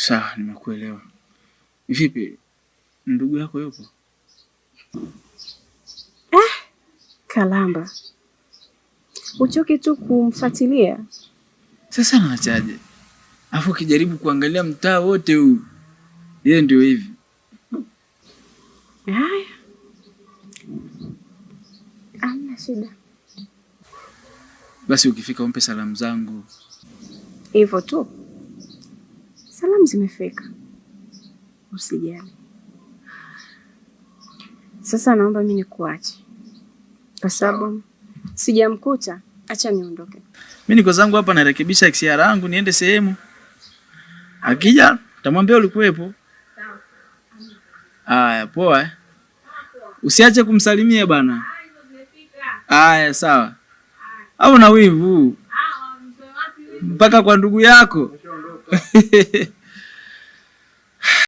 Sawa, nimekuelewa. Vipi? Ndugu yako yupo? Kalamba. Uchoke tu kumfuatilia. Sasa naachaje? Afu ukijaribu kuangalia mtaa wote huu, yeye ndio hivi. Haya. Hamna shida. Basi ukifika umpe salamu zangu. Hivyo tu. Salamu zimefika. Usijali. Sasa naomba mimi nikuache. Kwa sababu sijamkuta, acha niondoke. Mimi niko zangu hapa narekebisha XR yangu niende sehemu. Akija, tamwambia ulikuwepo. Sawa. Haya, poa. Usiache kumsalimia bana. Haya, sawa. Au na wivu? Mpaka kwa ndugu yako.